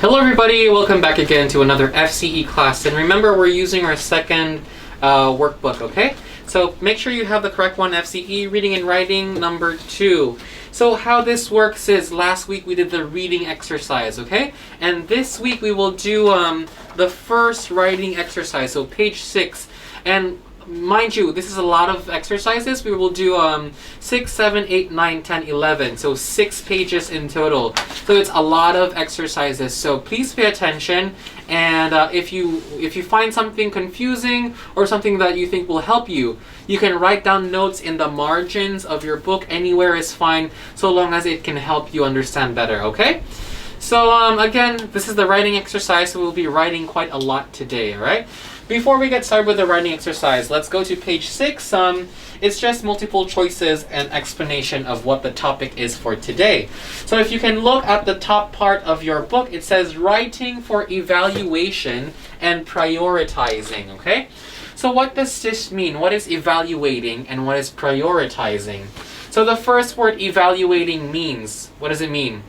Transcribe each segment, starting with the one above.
Hello everybody, welcome back again to another FCE class, and remember we're using our second workbook, okay? So make sure you have the correct one, FCE, reading and writing number 2. So how this works is last week we did the reading exercise, okay? And this week we will do the first writing exercise, so page 6. And mind you, this is a lot of exercises. We will do 6, 7, 8, 9, 10, 11. So 6 pages in total. So it's a lot of exercises. So please pay attention. And if you find something confusing or something that you think will help you, you can write down notes in the margins of your book. Anywhere is fine, so long as it can help you understand better, okay? So again, this is the writing exercise. So we'll be writing quite a lot today, all right? Before we get started with the writing exercise, let's go to page 6. It's just multiple choices and explanation of what the topic is for today. So if you can look at the top part of your book, it says writing for evaluation and prioritizing, okay? So what does this mean? What is evaluating and what is prioritizing? So the first word evaluating means, what does it mean?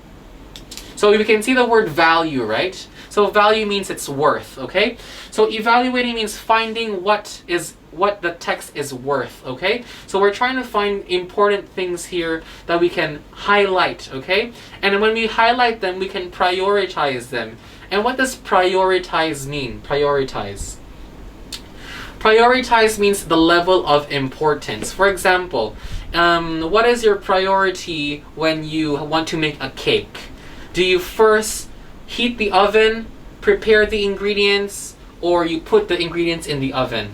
So we can see the word value, right? So value means it's worth, okay? So evaluating means finding what the text is worth, okay? So we're trying to find important things here that we can highlight, okay? And when we highlight them, we can prioritize them. And what does prioritize mean? Prioritize. Prioritize means the level of importance. For example, what is your priority when you want to make a cake? Do you first heat the oven, prepare the ingredients, or you put the ingredients in the oven?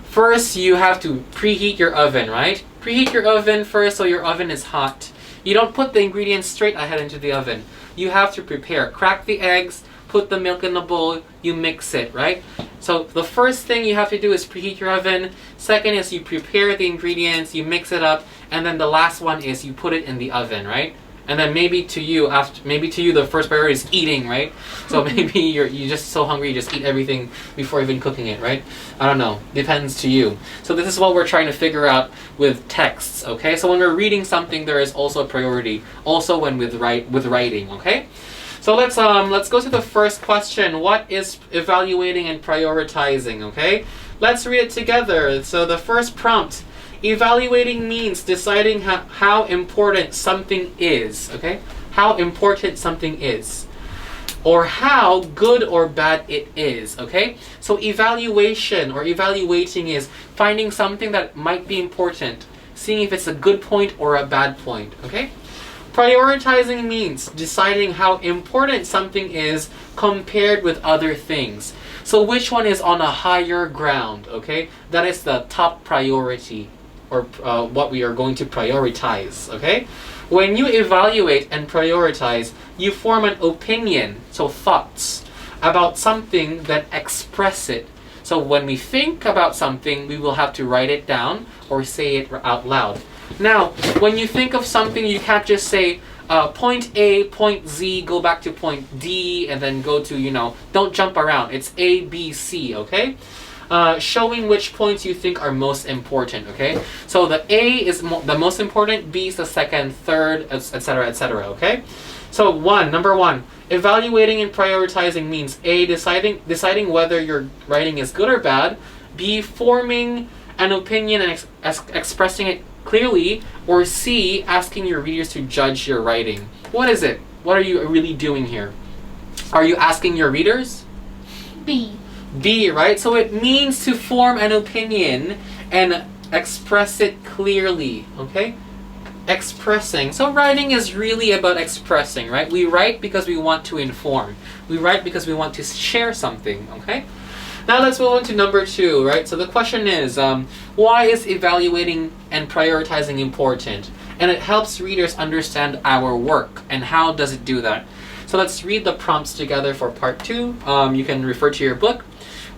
First, you have to preheat your oven, right? Preheat your oven first so your oven is hot. You don't put the ingredients straight ahead into the oven. You have to prepare. Crack the eggs, put the milk in the bowl, you mix it, right? So the first thing you have to do is preheat your oven. Second is you prepare the ingredients, you mix it up, and then the last one is you put it in the oven, right? And then maybe to you the first priority is eating, right? So maybe you're just so hungry you just eat everything before even cooking it, right? I don't know. Depends to you. So this is what we're trying to figure out with texts, okay? So when we're reading something, there is also a priority. Also when with writing, okay? So let's go to the first question. What is evaluating and prioritizing, okay? Let's read it together. So the first prompt. Evaluating means deciding how important something is, okay? How important something is. Or how good or bad it is, okay? So evaluation or evaluating is finding something that might be important, seeing if it's a good point or a bad point, okay? Prioritizing means deciding how important something is compared with other things. So which one is on a higher ground, okay? That is the top priority, or what we are going to prioritize, okay? When you evaluate and prioritize, you form an opinion, so thoughts, about something that express it. So when we think about something, we will have to write it down or say it out loud. Now, when you think of something, you can't just say point A, point Z, go back to point D, and then go to, don't jump around. It's A, B, C, okay? Showing which points you think are most important, okay? So the A is the most important, B is the second, third, etc., etc., okay? So number 1, evaluating and prioritizing means A, deciding whether your writing is good or bad, B, forming an opinion and expressing it clearly, or C, asking your readers to judge your writing. What is it? What are you really doing here? Are you asking your readers? B, right? So it means to form an opinion and express it clearly, okay? Expressing. So writing is really about expressing, right? We write because we want to inform. We write because we want to share something, okay? Now let's move on to number 2, right? So the question is, why is evaluating and prioritizing important? And it helps readers understand our work. And how does it do that? So let's read the prompts together for part 2. You can refer to your book.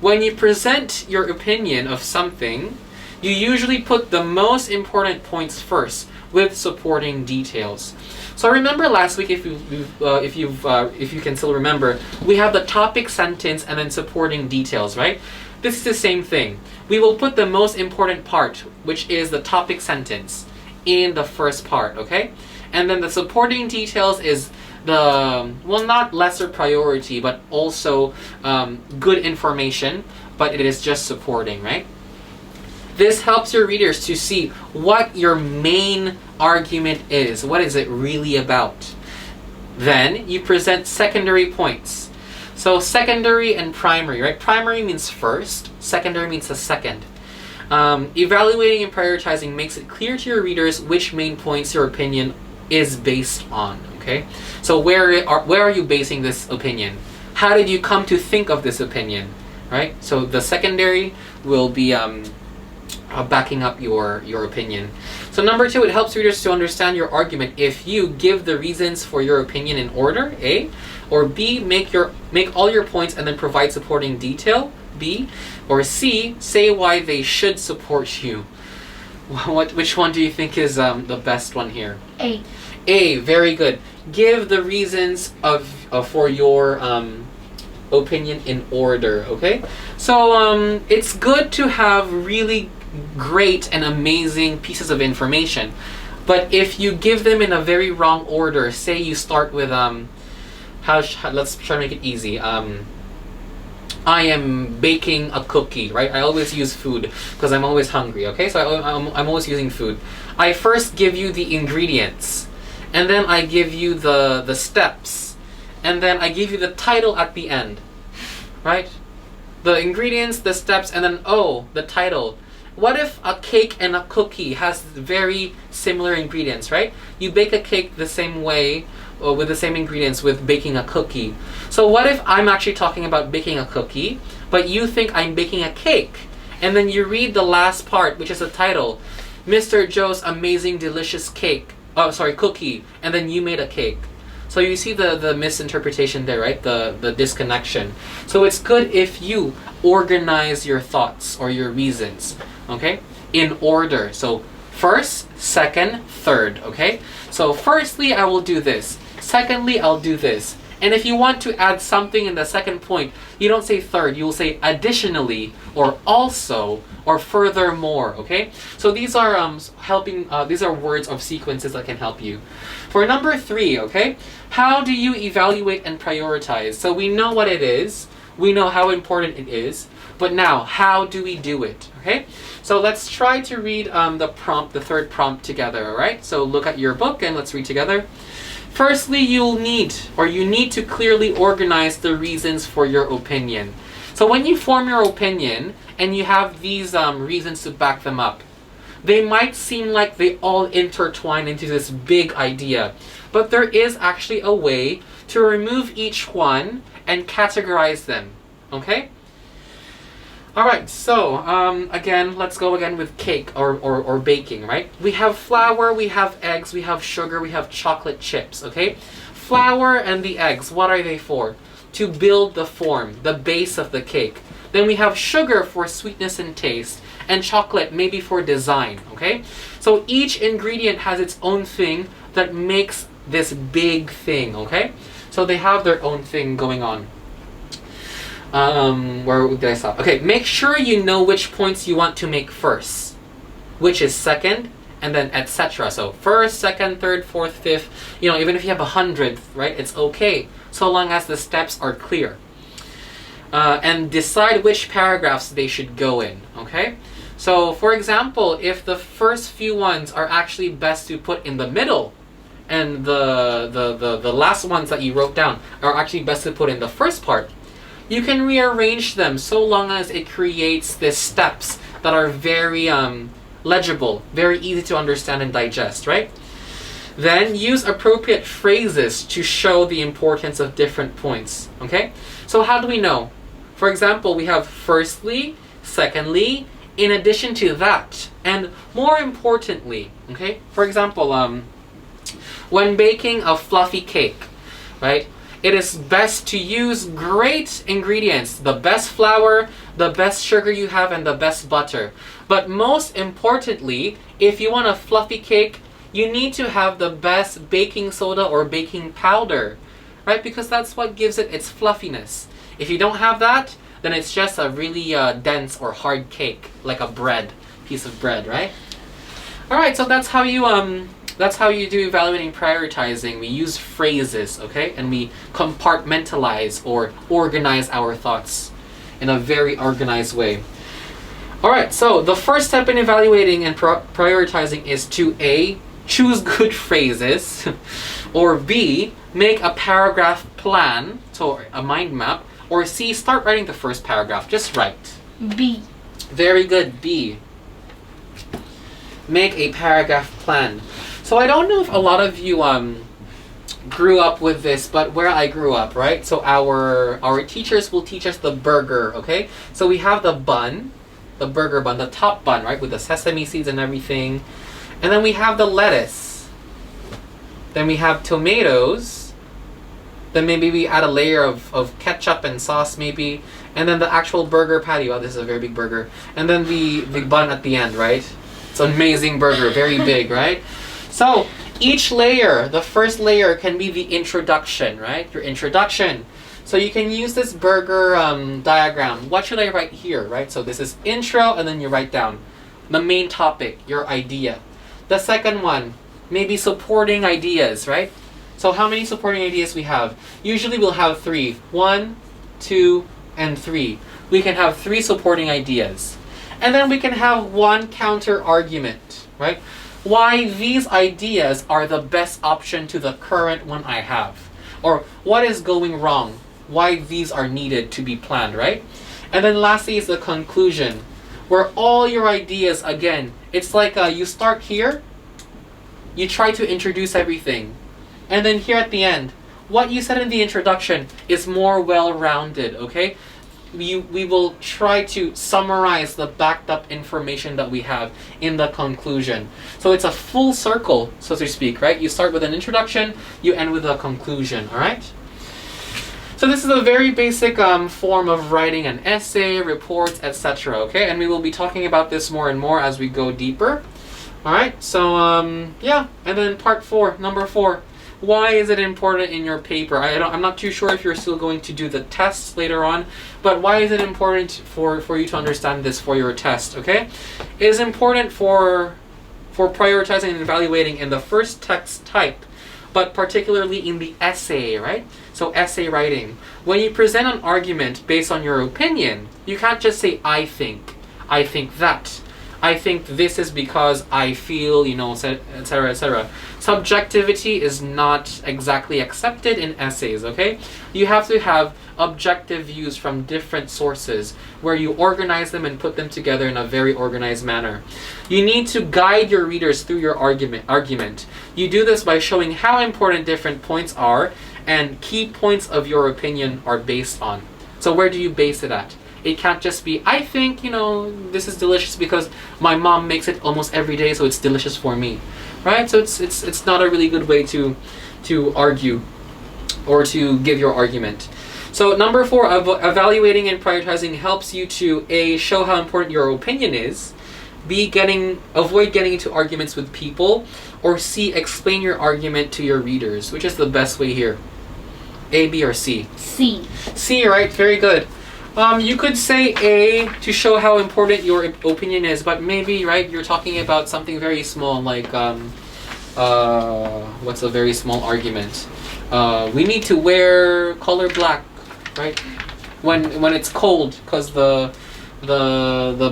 When you present your opinion of something, you usually put the most important points first with supporting details. So remember last week, if you can still remember, we have the topic sentence and then supporting details, right? This is the same thing. We will put the most important part, which is the topic sentence, in the first part, okay? And then the supporting details is well, not lesser priority, but also good information, but it is just supporting, right? This helps your readers to see what your main argument is. What is it really about? Then you present secondary points. So secondary and primary, right? Primary means first, secondary means the second. Evaluating and prioritizing makes it clear to your readers which main points your opinion is based on, okay? So where are you basing this opinion? How did you come to think of this opinion, right? So the secondary will be backing up your opinion. So number 2, it helps readers to understand your argument if you give the reasons for your opinion in order, A, or B, make all your points and then provide supporting detail, B, or C, say why they should support you. Which one do you think is the best one here? A. A, very good. Give the reasons for your opinion in order, okay? So it's good to have really great and amazing pieces of information, but if you give them in a very wrong order, say you start with let's try to make it easy. I am baking a cookie, right? I always use food because I'm always hungry, okay? So I'm always using food. I first give you the ingredients, and then I give you the steps, and then I give you the title at the end, right? The ingredients, the steps, and then the title. What if a cake and a cookie has very similar ingredients, right? You bake a cake the same way, or with the same ingredients with baking a cookie. So what if I'm actually talking about baking a cookie, but you think I'm baking a cake? And then you read the last part, which is the title, Mr. Joe's Amazing Delicious Cookie, and then you made a cake. So you see the misinterpretation there, right? The disconnection. So it's good if you organize your thoughts or your reasons, okay? In order. So first, second, third, okay? So firstly, I will do this. Secondly, I'll do this. And if you want to add something in the second point, you don't say third, you will say additionally, or also, or furthermore, okay? So these are these are words of sequences that can help you. For number 3, okay? How do you evaluate and prioritize? So we know what it is, we know how important it is, but now, how do we do it, okay? So let's try to read the third prompt together, all right? So look at your book and let's read together. Firstly, you need to clearly organize the reasons for your opinion. So when you form your opinion and you have these reasons to back them up, they might seem like they all intertwine into this big idea, but there is actually a way to remove each one and categorize them, okay? Alright, so again, let's go again with cake or baking, right? We have flour, we have eggs, we have sugar, we have chocolate chips, okay? Flour and the eggs, what are they for? To build the form, the base of the cake. Then we have sugar for sweetness and taste, and chocolate maybe for design, okay? So each ingredient has its own thing that makes this big thing, okay? So they have their own thing going on. Where did I stop? Okay, make sure you know which points you want to make first, which is second, and then etc. So first, second, third, fourth, fifth, even if you have 100th, right, it's okay, so long as the steps are clear. And decide which paragraphs they should go in, okay? So for example, if the first few ones are actually best to put in the middle, and the last ones that you wrote down are actually best to put in the first part, you can rearrange them so long as it creates these steps that are very legible, very easy to understand and digest, right? Then use appropriate phrases to show the importance of different points, okay? So how do we know? For example, we have firstly, secondly, in addition to that, and more importantly, okay? For example, when baking a fluffy cake, right? It is best to use great ingredients, the best flour, the best sugar you have, and the best butter. But most importantly, if you want a fluffy cake, you need to have the best baking soda or baking powder, right? Because that's what gives it its fluffiness. If you don't have that, then it's just a really dense or hard cake, like a piece of bread, right? Alright, so that's how you That's how you do evaluating prioritizing. We use phrases, okay? And we compartmentalize or organize our thoughts in a very organized way. Alright, so the first step in evaluating and prioritizing is to A, choose good phrases, or B, make a paragraph plan, so a mind map, or C, start writing the first paragraph. Just write. B. Very good, B. Make a paragraph plan. So I don't know if a lot of you grew up with this, but where I grew up, right? So our teachers will teach us the burger, okay? So we have the bun, the burger bun, the top bun, right? With the sesame seeds and everything. And then we have the lettuce. Then we have tomatoes. Then maybe we add a layer of ketchup and sauce maybe. And then the actual burger patty. Wow, this is a very big burger. And then the bun at the end, right? It's an amazing burger, very big, right? So each layer, the first layer can be the introduction, right? Your introduction. So you can use this burger diagram. What should I write here, right? So this is intro, and then you write down the main topic, your idea. The second one, maybe supporting ideas, right? So how many supporting ideas we have? Usually we'll have 3. 1, 2, and 3. We can have 3 supporting ideas. And then we can have 1 counter argument, right? Why these ideas are the best option to the current one I have. Or what is going wrong? Why these are needed to be planned, right? And then lastly is the conclusion, where all your ideas, again, it's like you start here, you try to introduce everything. And then here at the end, what you said in the introduction is more well-rounded, okay? We will try to summarize the backed up information that we have in the conclusion. So it's a full circle, so to speak, right? You start with an introduction, you end with a conclusion, all right? So this is a very basic form of writing an essay, reports, etc., okay? And we will be talking about this more and more as we go deeper. All right, so yeah, and then part 4, number 4. Why is it important in your paper? I'm not too sure if you're still going to do the tests later on, but why is it important for you to understand this for your test, okay? It is important for prioritizing and evaluating in the first text type, but particularly in the essay, right? So essay writing. When you present an argument based on your opinion, you can't just say, I think that. I think this is because I feel, you know, etc., etc. Subjectivity is not exactly accepted in essays, okay? You have to have objective views from different sources where you organize them and put them together in a very organized manner. You need to guide your readers through your argument. You do this by showing how important different points are and key points of your opinion are based on. So where do you base it at? It can't just be, I think, you know, this is delicious because my mom makes it almost every day, so it's delicious for me, right? So it's not a really good way to argue or to give your argument. So number 4, evaluating and prioritizing helps you to A, show how important your opinion is, B, avoid getting into arguments with people, or C, explain your argument to your readers. Which is the best way here? A, B, or C? C. C, right? Very good. You could say A to show how important your opinion is, but maybe, right, you're talking about something very small, like, what's a very small argument? We need to wear color black, right? When it's cold, because the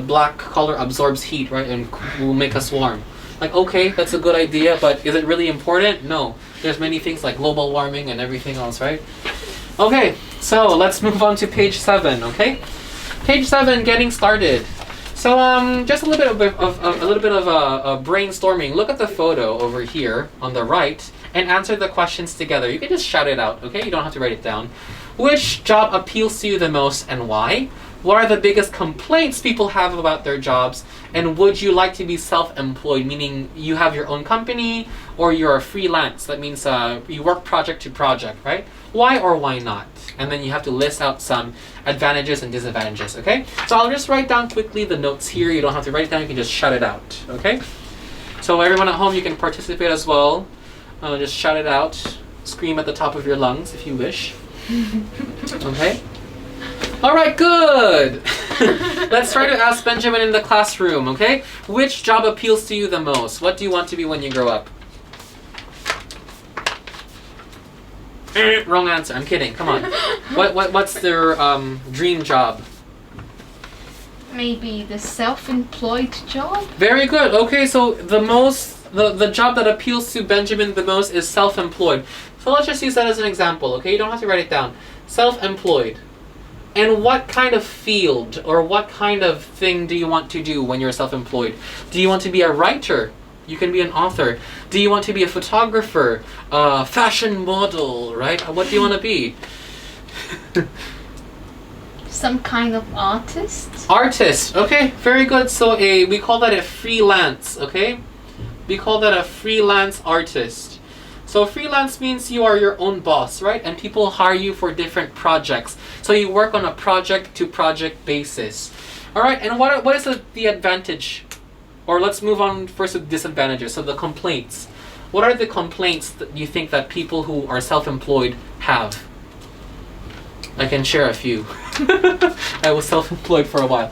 black color absorbs heat, right, and will make us warm. Like, okay, that's a good idea, but is it really important? No. There's many things like global warming and everything else, right? Okay, so let's move on to page 7, okay? Page 7, getting started. So just a little bit of brainstorming. Look at the photo over here on the right and answer the questions together. You can just shout it out, okay? You don't have to write it down. Which job appeals to you the most and why? What are the biggest complaints people have about their jobs? And would you like to be self-employed, meaning you have your own company or you're a freelance? That means you work project to project, right? Why or why not? And then you have to list out some advantages and disadvantages, okay? So I'll just write down quickly the notes here. You don't have to write it down, you can just shout it out, okay? So everyone at home, you can participate as well. Just shout it out. Scream at the top of your lungs if you wish. Okay? All right, good. Let's try to ask Benjamin in the classroom, okay? Which job appeals to you the most? What do you want to be when you grow up? Wrong answer. I'm kidding. Come on. What's their dream job? Maybe the self-employed job? Very good. Okay, so the job that appeals to Benjamin the most is self-employed. So let's just use that as an example, okay? You don't have to write it down. Self-employed. And what kind of field or what kind of thing do you want to do when you're self-employed? Do you want to be a writer? You can be an author. Do you want to be a photographer, fashion model, right? What do you want to be? Some kind of artist? Artist. Okay, very good. So we call that a freelance, okay? We call that a freelance artist. So freelance means you are your own boss, right? And people hire you for different projects. So you work on a project to project basis. All right, and what is the advantage? Or let's move on first to disadvantages. So the complaints. What are the complaints that you think that people who are self-employed have? I can share a few. I was self-employed for a while.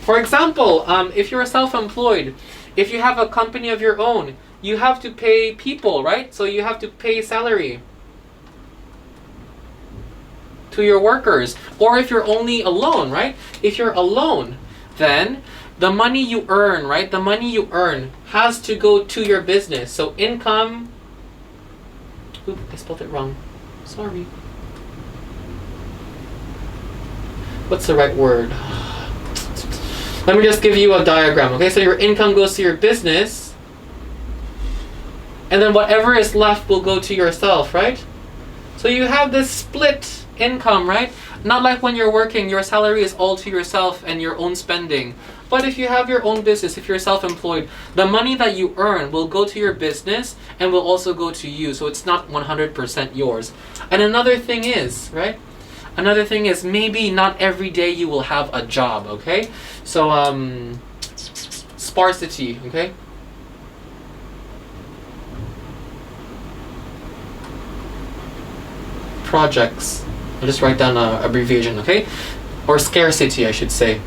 For example, if you're self-employed, if you have a company of your own, you have to pay people, right? So you have to pay salary to your workers. Or if you're only alone, right? If you're alone, then the money you earn, right? The money you earn has to go to your business. So income. Oop, I spelled it wrong. Sorry. What's the right word? Let me just give you a diagram, okay? So your income goes to your business, and then whatever is left will go to yourself, right? So you have this split income, right? Not like when you're working, your salary is all to yourself and your own spending. But if you have your own business, if you're self-employed, the money that you earn will go to your business and will also go to you. So it's not 100% yours. And another thing is, right? Another thing is maybe not every day you will have a job, okay? So, sparsity, okay? Projects. I'll just write down an abbreviation, okay? Or scarcity, I should say.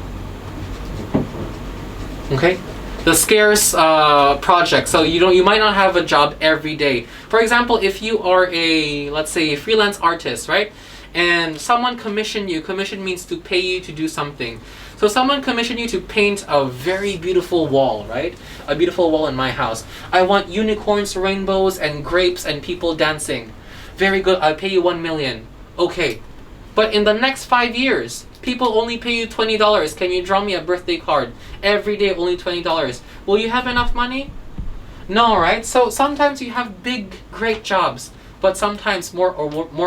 Okay? The scarce project. So you might not have a job every day. For example, if you are let's say a freelance artist, right? And someone commissioned you. Commission means to pay you to do something. So someone commissioned you to paint a very beautiful wall, right? A beautiful wall in my house. I want unicorns, rainbows, and grapes and people dancing. Very good. I'll pay you 1 million. Okay. But in the next 5 years, people only pay you $20. Can you draw me a birthday card? Every day, only $20. Will you have enough money? No, right? So sometimes you have big, great jobs, but sometimes more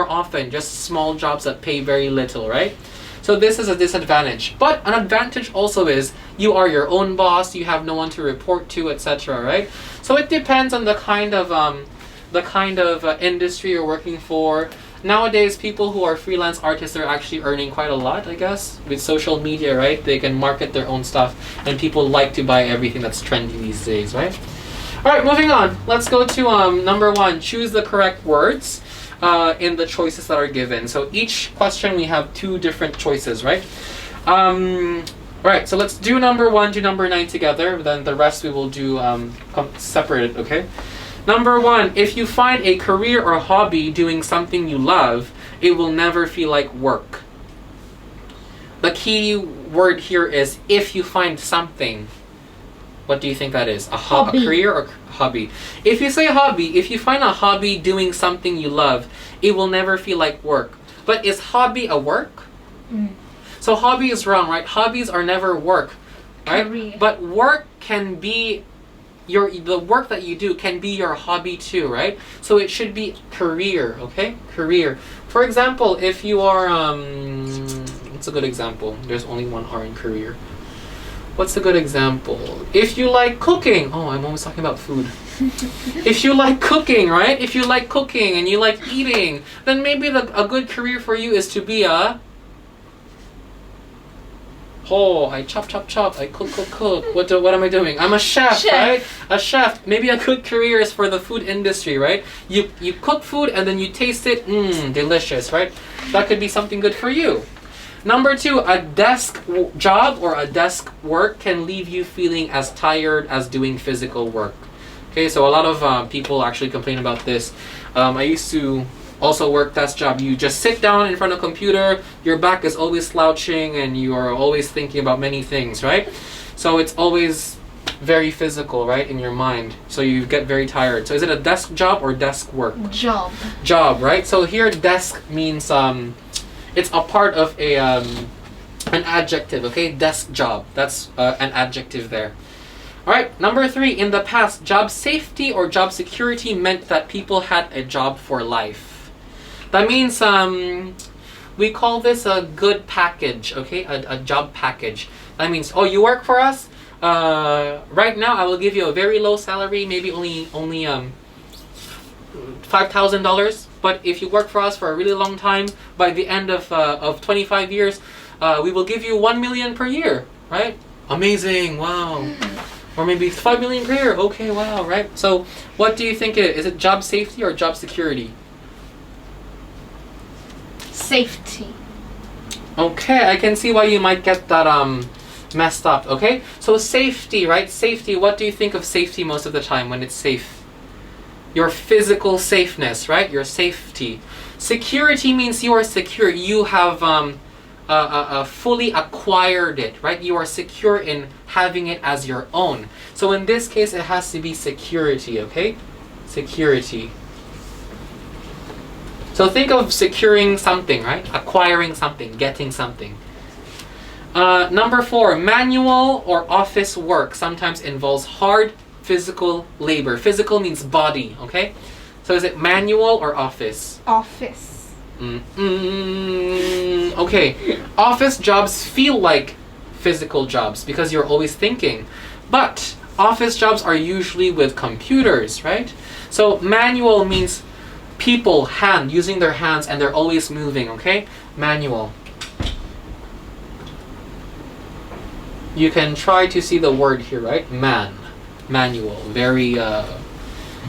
often, just small jobs that pay very little, right? So this is a disadvantage. But an advantage also is you are your own boss, you have no one to report to, etc., right? So it depends on the kind of industry you're working for. Nowadays, people who are freelance artists are actually earning quite a lot, I guess, with social media, right? They can market their own stuff, and people like to buy everything that's trendy these days, right? All right, moving on. Let's go to number 1. Choose the correct words in the choices that are given. So each question we have 2 different choices, right? All right, so let's do number 1 to number 9 together. Then the rest we will do separated, okay? Number 1, if you find a career or hobby doing something you love, it will never feel like work. The key word here is if you find something. What do you think that is? A career or hobby? If you say hobby, if you find a hobby doing something you love, it will never feel like work. But is hobby a work? So hobby is wrong, right? Hobbies are never work, right? Career. But work can be the work that you do can be your hobby too, right? So it should be career, okay? Career. For example, if you are what's a good example? There's only one R in career. What's a good example? If you like cooking, oh, I'm always talking about food. If you like cooking, right? If you like cooking and you like eating, then maybe a good career for you is to be a I chop, I cook. What am I doing? I'm a chef, right? A chef. Maybe a good career is for the food industry, right? You cook food and then you taste it, delicious, right? That could be something good for you. Number 2, a desk job or a desk work can leave you feeling as tired as doing physical work. Okay, so a lot of people actually complain about this. I used to Also work desk job. You just sit down in front of a computer, your back is always slouching and you are always thinking about many things, right? So it's always very physical, right, in your mind. So you get very tired. So is it a desk job or desk work? Job. Job, right? So here desk means it's a part of a an adjective, okay? Desk job. That's an adjective there. All right, number 3, in the past, job safety or job security meant that people had a job for life. That means we call this a good package, okay? A job package. That means, oh, you work for us? Right now I will give you a very low salary, maybe only $5,000. But if you work for us for a really long time, by the end of 25 years, we will give you 1 million per year, right? Amazing, wow. Or maybe 5 million per year, okay, wow, right? So what do you think it is? Is it job safety or job security? Safety. Okay, I can see why you might get that messed up, okay? So safety, right? Safety, what do you think of safety most of the time when it's safe? Your physical safeness, right? Your safety. Security means you are secure. You have fully acquired it, right? You are secure in having it as your own. So in this case, it has to be security, okay? Security. So think of securing something, right? Acquiring something, getting something. Number 4, manual or office work sometimes involves hard physical labor. Physical means body, okay? So is it manual or office? Office. Okay, office jobs feel like physical jobs because you're always thinking. But office jobs are usually with computers, right? So manual means people, using their hands, and they're always moving, okay? Manual. You can try to see the word here, right? Manual, very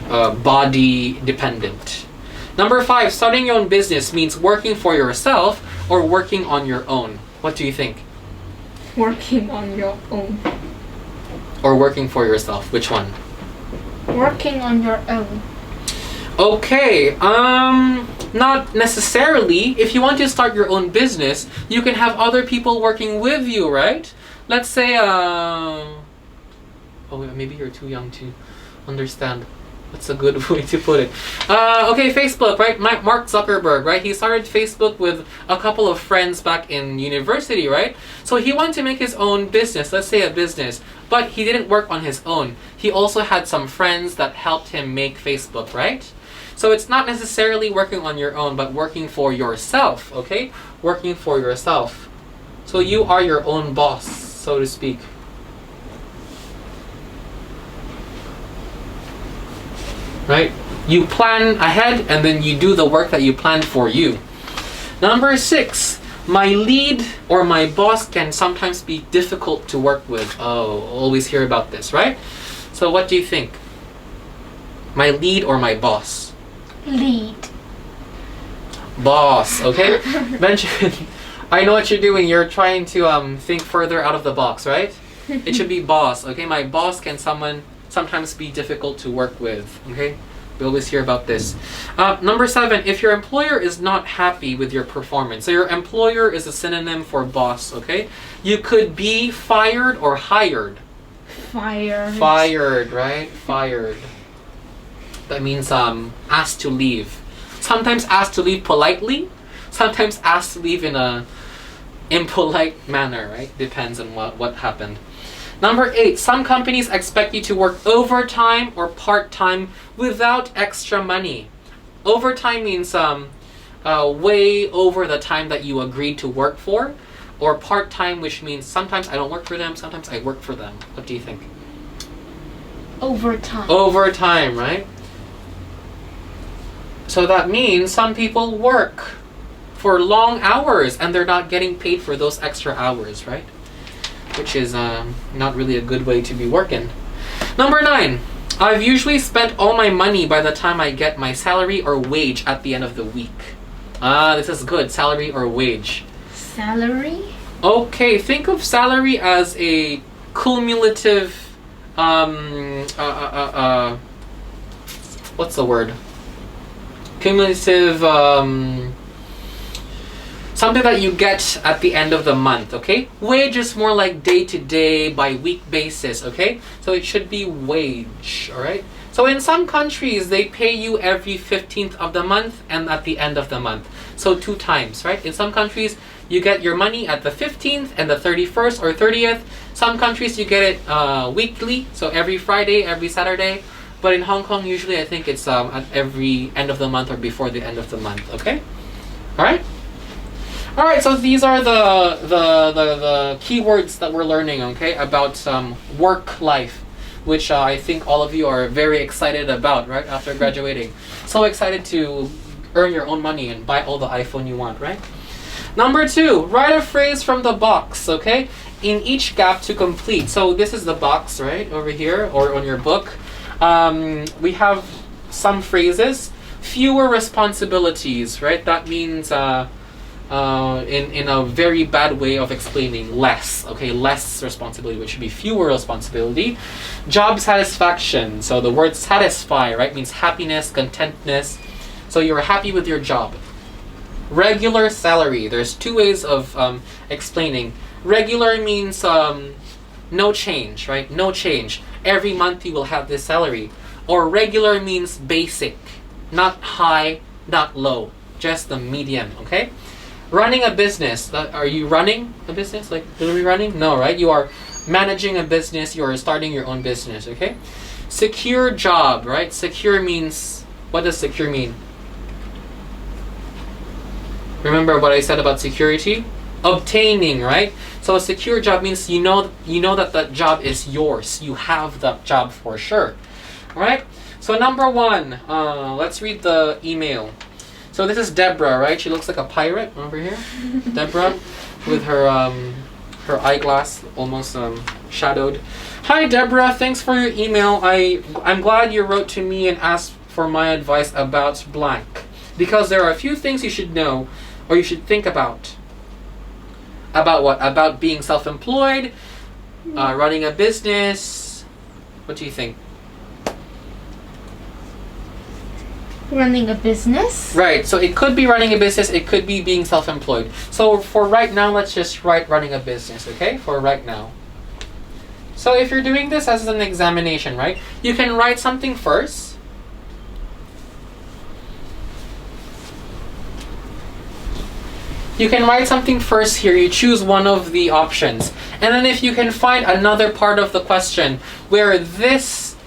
body dependent. Number 5, starting your own business means working for yourself or working on your own. What do you think? Working on your own. Or working for yourself, which one? Working on your own. Okay, not necessarily. If you want to start your own business, you can have other people working with you, right? Let's say, oh, maybe you're too young to understand. That's a good way to put it. Okay, Facebook, right? Mark Zuckerberg, right? He started Facebook with a couple of friends back in university, right? So he wanted to make his own business, let's say a business, but he didn't work on his own. He also had some friends that helped him make Facebook, right? So it's not necessarily working on your own, but working for yourself, okay? Working for yourself. So you are your own boss, so to speak. Right? You plan ahead and then you do the work that you planned for you. Number 6, my lead or my boss can sometimes be difficult to work with. Oh, always hear about this, right? So what do you think? My lead or my boss? Lead. Boss, okay? Benjamin, I know what you're doing. You're trying to think further out of the box, right? It should be boss, okay? My boss can sometimes be difficult to work with, okay? We always hear about this. Number 7, if your employer is not happy with your performance. So your employer is a synonym for boss, okay? You could be fired or hired. Fired. Fired, right? Fired. That means asked to leave. Sometimes asked to leave politely. Sometimes asked to leave in a impolite manner, right? Depends on what happened. Number 8, some companies expect you to work overtime or part-time without extra money. Overtime means way over the time that you agreed to work for, or part-time, which means sometimes I don't work for them, sometimes I work for them. What do you think? Overtime. Overtime, right? So that means some people work for long hours and they're not getting paid for those extra hours, right? Which is not really a good way to be working. Number 9, I've usually spent all my money by the time I get my salary or wage at the end of the week. This is good, salary or wage. Salary? Okay, think of salary as a cumulative, what's the word? Cumulative, something that you get at the end of the month, okay? Wage is more like day-to-day, by-week basis, okay? So it should be wage, all right? So in some countries, they pay you every 15th of the month and at the end of the month. So 2 times, right? In some countries, you get your money at the 15th and the 31st or 30th. Some countries, you get it weekly, so every Friday, every Saturday. But in Hong Kong, usually I think it's at every end of the month or before the end of the month, okay? All right? All right, so these are the keywords that we're learning, okay, about work life, which I think all of you are very excited about, right, after graduating. So excited to earn your own money and buy all the iPhone you want, right? Number 2, write a phrase from the box, okay, in each gap to complete. So this is the box, right, over here, or on your book. We have some phrases. Fewer responsibilities, right? That means in a very bad way of explaining, less, okay, less responsibility, which should be fewer responsibility. Job satisfaction, so the word satisfy, right, means happiness, contentness, so you're happy with your job. Regular salary, there's 2 ways of explaining. Regular means no change, right, no change. Every month you will have this salary. Or regular means basic, not high, not low, just the medium, okay? Running a business. Are you running a business? Like literally running? No, right? You are managing a business. You are starting your own business, okay? Secure job, right? Secure means, what does secure mean? Remember what I said about security? Obtaining, right? So a secure job means you know that that job is yours. You have that job for sure. All right? So number 1, let's read the email. So this is Deborah, right? She looks like a pirate over here. Deborah with her her eyeglass almost shadowed. Hi Deborah, thanks for your email. I'm glad you wrote to me and asked for my advice about blank. Because there are a few things you should know or you should think about. About what? About being self-employed, running a business. What do you think? Running a business? Right, so it could be running a business, it could be being self-employed. So for right now, let's just write running a business, okay? For right now. So if you're doing this as an examination, right? You can write something first. You can write something first here. You choose one of the options. And then if you can find another part of the question where this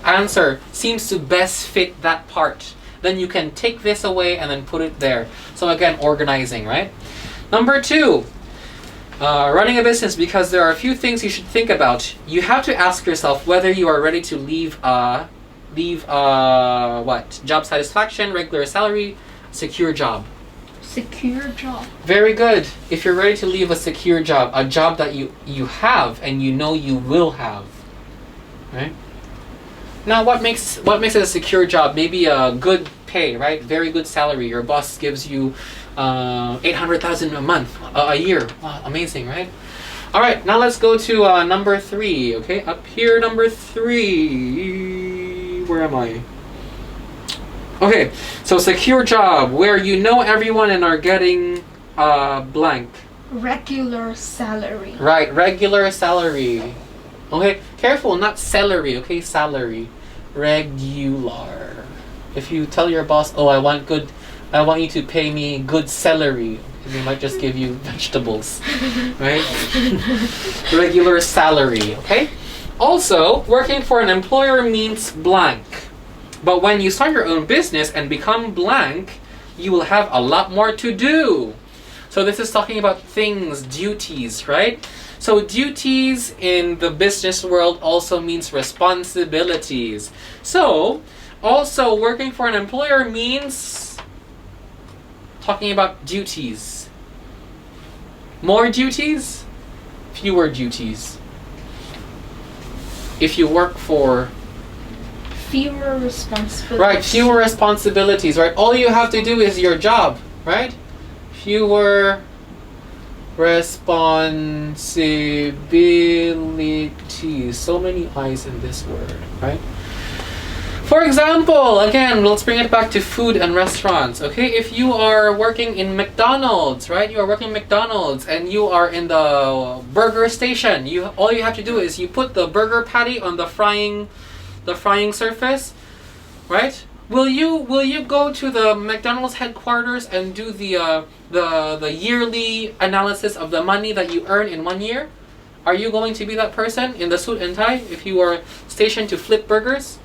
answer seems to best fit that part, then you can take this away and then put it there. So again, organizing, right? Number 2, running a business, because there are a few things you should think about. You have to ask yourself whether you are ready to leave what? Job satisfaction, regular salary, secure job. Secure job. Very good. If you're ready to leave a secure job, a job that you have and you know you will have, right? Now, what makes it a secure job? Maybe a good pay, right? Very good salary. Your boss gives you 800,000 a month, a year. Wow, amazing, right? All right, now let's go to number 3. Okay, up here, number 3. Where am I? Okay, so secure job, where you know everyone and are getting blank. Regular salary. Right, regular salary. Okay, careful, not celery, okay, salary. Regular. If you tell your boss, oh, I want you to pay me good celery, they might just give you vegetables, right? Regular salary, okay? Also, working for an employer means blank. But when you start your own business and become blank, you will have a lot more to do. So this is talking about things, duties, right? So duties in the business world also means responsibilities. So also working for an employer means talking about duties. More duties, fewer duties. If you work for... Fewer responsibilities. Right, fewer responsibilities, right? All you have to do is your job, right? Fewer responsibilities. So many I's in this word, right? For example, again, let's bring it back to food and restaurants. Okay, if you are working in McDonald's, right? You are working in McDonald's and you are in the burger station. All you have to do is you put the burger patty on the frying surface, right? Will you go to the McDonald's headquarters and do the yearly analysis of the money that you earn in 1 year? Are you going to be that person in the suit and tie if you are stationed to flip burgers?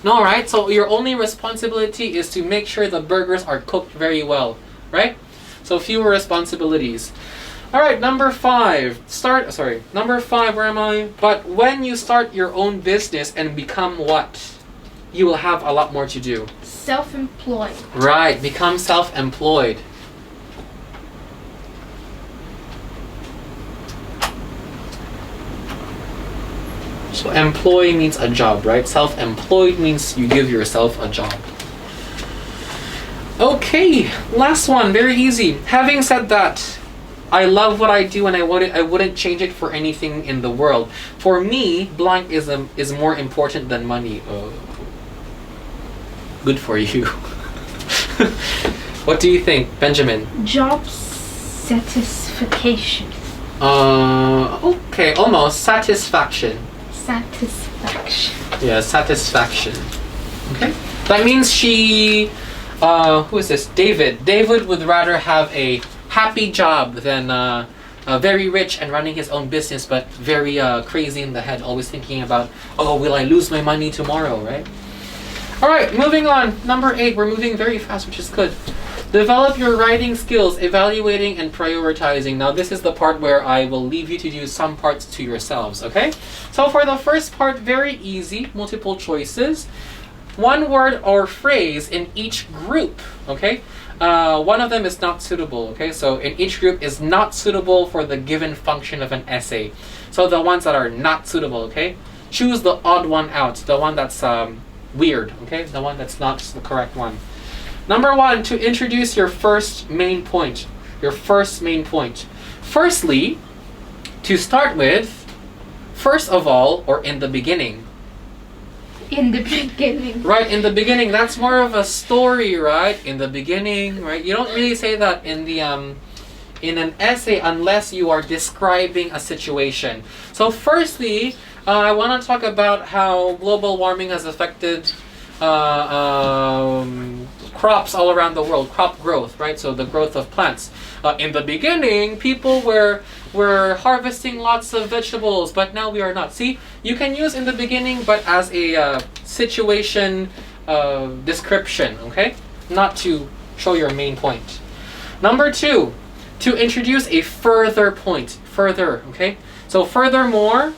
No, right? So your only responsibility is to make sure the burgers are cooked very well, right? So fewer responsibilities. All right, number 5. Number 5, where am I? But when you start your own business and become what? You will have a lot more to do. Self-employed. Right, become self-employed. So employee means a job, right? Self-employed means you give yourself a job. Okay, last one, very easy. Having said that, I love what I do and I wouldn't change it for anything in the world. For me, blank is more important than money. Good for you. What do you think, Benjamin? Job satisfaction. Okay, almost. Satisfaction. Satisfaction. Yeah, satisfaction. Okay. That means who is this? David. David would rather have a happy job than very rich and running his own business, but very crazy in the head, always thinking about, oh, will I lose my money tomorrow, right? All right, moving on. Number 8, we're moving very fast, which is good. Develop your writing skills, evaluating and prioritizing. Now, this is the part where I will leave you to do some parts to yourselves, okay? So for the first part, very easy, multiple choices. One word or phrase in each group, okay? One of them is not suitable, okay? So in each group is not suitable for the given function of an essay. So the ones that are not suitable, okay? Choose the odd one out, the one that's weird, okay? The one that's not the correct one. Number 1, to introduce your first main point. Your first main point. Firstly, to start with, first of all, or in the beginning. In the beginning. Right, in the beginning. That's more of a story, right? In the beginning, right? You don't really say that in the in an essay unless you are describing a situation. So firstly, I want to talk about how global warming has affected crops all around the world, crop growth, right? So the growth of plants. In the beginning, people were harvesting lots of vegetables, but now we are not. See, you can use in the beginning, but as a situation description, okay? Not to show your main point. Number 2, to introduce a further point. Further, okay? So furthermore,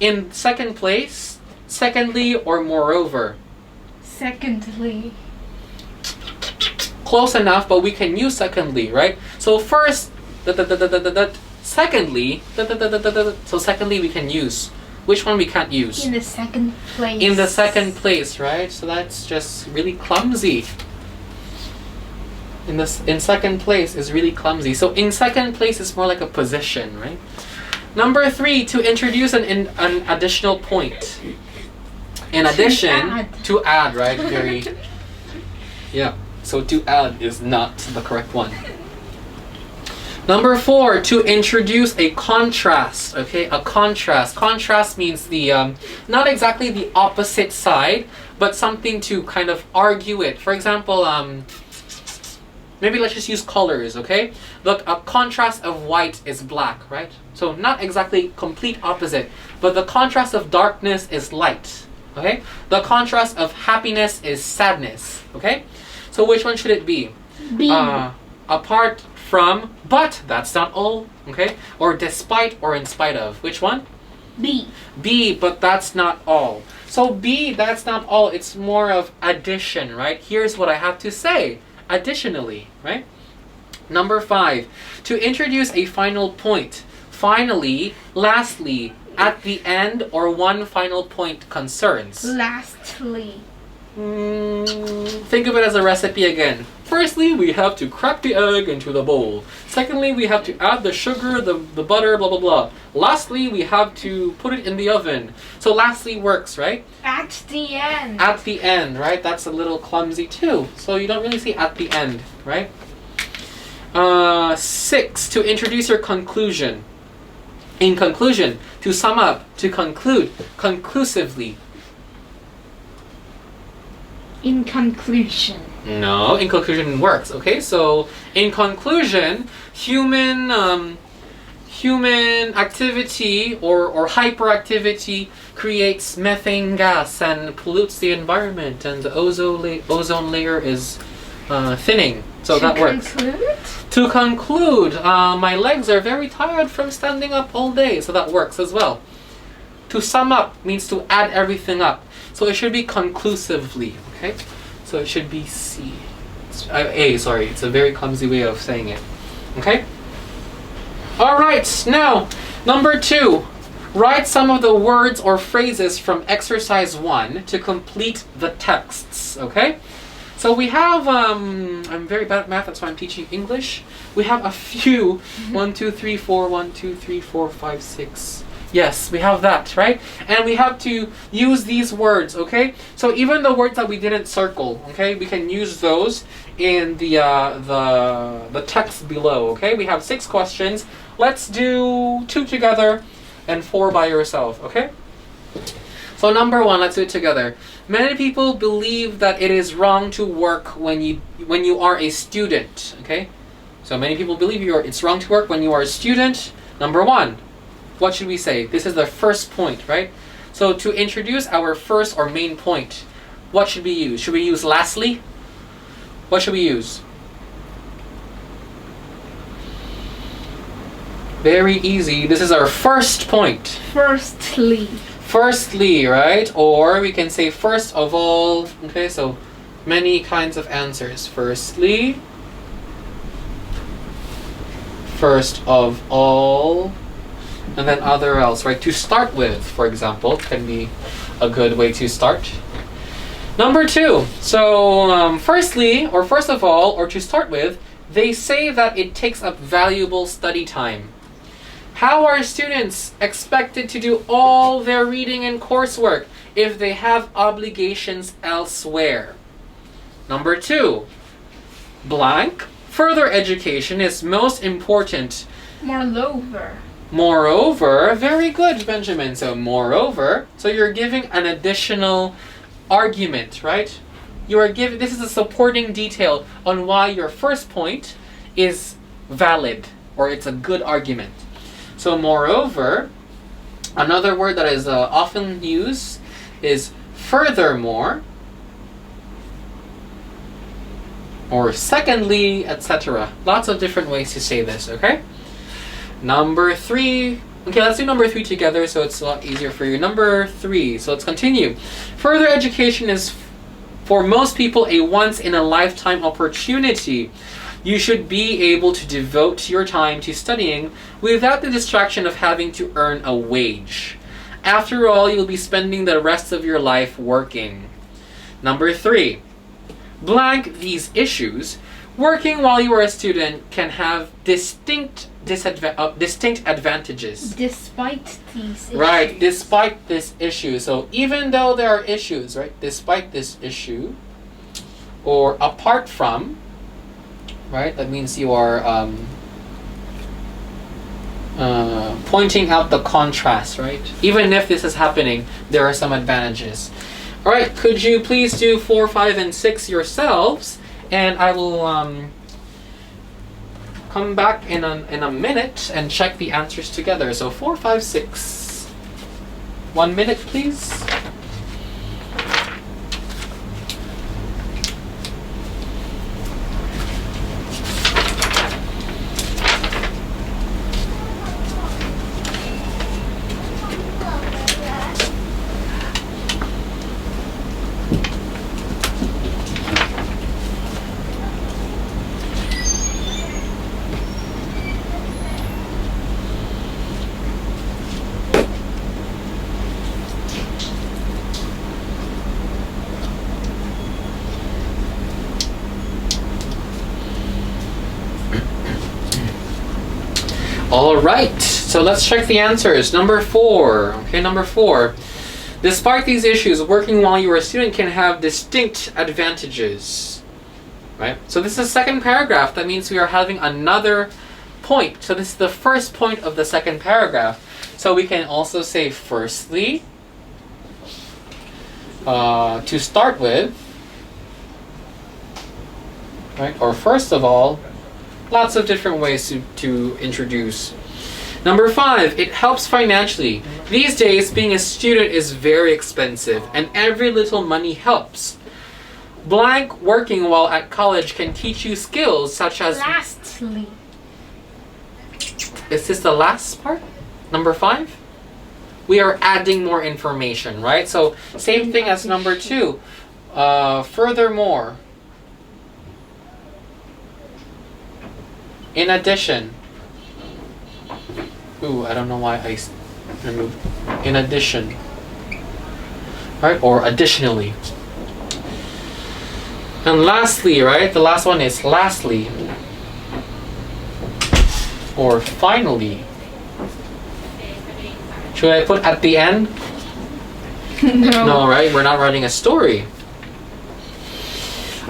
in second place, secondly, or moreover. Secondly. Close enough, but we can use secondly, right? So first, secondly, so secondly we can use. Which one we can't use? In the second place. In the second place, right? So that's just really clumsy. In second place is really clumsy. So in second place is more like a position, right? Number 3, to introduce an additional point. In addition, to add, right? Very, yeah. So to add is not the correct one. Number 4, to introduce a contrast, okay? A contrast. Contrast means the, not exactly the opposite side, but something to kind of argue it. For example, maybe let's just use colors, okay? Look, a contrast of white is black, right? So not exactly complete opposite, but the contrast of darkness is light, okay? The contrast of happiness is sadness, okay? So which one should it be? B. Apart from, but that's not all, okay? Or despite or in spite of. Which one? B. B, but that's not all. So B, that's not all. It's more of addition, right? Here's what I have to say. Additionally, right? Number 5, to introduce a final point. Finally, lastly, at the end, or one final point concerns. Lastly. Think of it as a recipe again. Firstly, we have to crack the egg into the bowl. Secondly, we have to add the sugar, the butter, blah, blah, blah. Lastly, we have to put it in the oven. So lastly works, right? At the end. At the end, right? That's a little clumsy too. So you don't really see at the end, right? 6, to introduce your conclusion. In conclusion, to sum up, to conclude, conclusively. In conclusion. No, in conclusion works. Okay, so in conclusion, human activity or hyperactivity creates methane gas and pollutes the environment, and the ozone layer is thinning. So that works. Conclude? To conclude, my legs are very tired from standing up all day, so that works as well. To sum up means to add everything up, so it should be conclusively. Okay. So it should be C. A, sorry. It's a very clumsy way of saying it. Okay? Alright, now, number 2. Write some of the words or phrases from exercise 1 to complete the texts. Okay? So we have, I'm very bad at math, that's why I'm teaching English. We have a few, 1, 2, 3, 4, 1, 2, 3, 4, 5, 6. Yes, we have that, right? And we have to use these words, okay? So even the words that we didn't circle, okay, we can use those in the text below, okay? We have 6 questions. Let's do 2 together and 4 by yourself, okay? So number 1, let's do it together. Many people believe that it is wrong to work when you are a student, okay? So many people believe it's wrong to work when you are a student. Number 1. What should we say? This is the first point, right? So to introduce our first or main point, what should we use? Should we use lastly? What should we use? Very easy. This is our first point. Firstly. Firstly, right? Or we can say first of all. Okay, so many kinds of answers. Firstly. First of all. And then other else, right? To start with, for example, can be a good way to start. Number 2. So, firstly, or first of all, or to start with, they say that it takes up valuable study time. How are students expected to do all their reading and coursework if they have obligations elsewhere? Number 2. Blank. Further education is most important. Moreover, very good, Benjamin. So moreover, so you're giving an additional argument, right? You are giving, this is a supporting detail on why your first point is valid, or it's a good argument. So moreover, another word that is often used is furthermore, or secondly, etc. Lots of different ways to say this, okay? Number 3. Okay, let's do number 3 together so it's a lot easier for you. Number 3. So let's continue. Further education is for most people a once-in-a-lifetime opportunity. You should be able to devote your time to studying without the distraction of having to earn a wage. After all, you'll be spending the rest of your life working. Number 3. Blank these issues. Working while you are a student can have distinct advantages. Despite these issues. Right, despite this issue. So even though there are issues, right, despite this issue, or apart from, right, that means you are pointing out the contrast, right? Even if this is happening, there are some advantages. All right, could you please do 4, 5, and 6 yourselves? And I will come back in a minute and check the answers together. So 4, 5, 6. 1 minute, please. All right, so let's check the answers. Number 4. Okay, number 4. Despite these issues, working while you are a student can have distinct advantages. Right? So this is the second paragraph. That means we are having another point. So this is the first point of the second paragraph. So we can also say firstly, to start with, right? Or first of all, lots of different ways to introduce. Number 5, it helps financially. These days, being a student is very expensive, and every little money helps. Blank working while at college can teach you skills such as... Lastly. Is this the last part? Number 5? We are adding more information, right? So, same thing as number 2. Furthermore, in addition, I don't know why I removed in addition, right? Or additionally. And lastly, right? The last one is lastly. Or finally. Should I put at the end? No. No, right? We're not writing a story.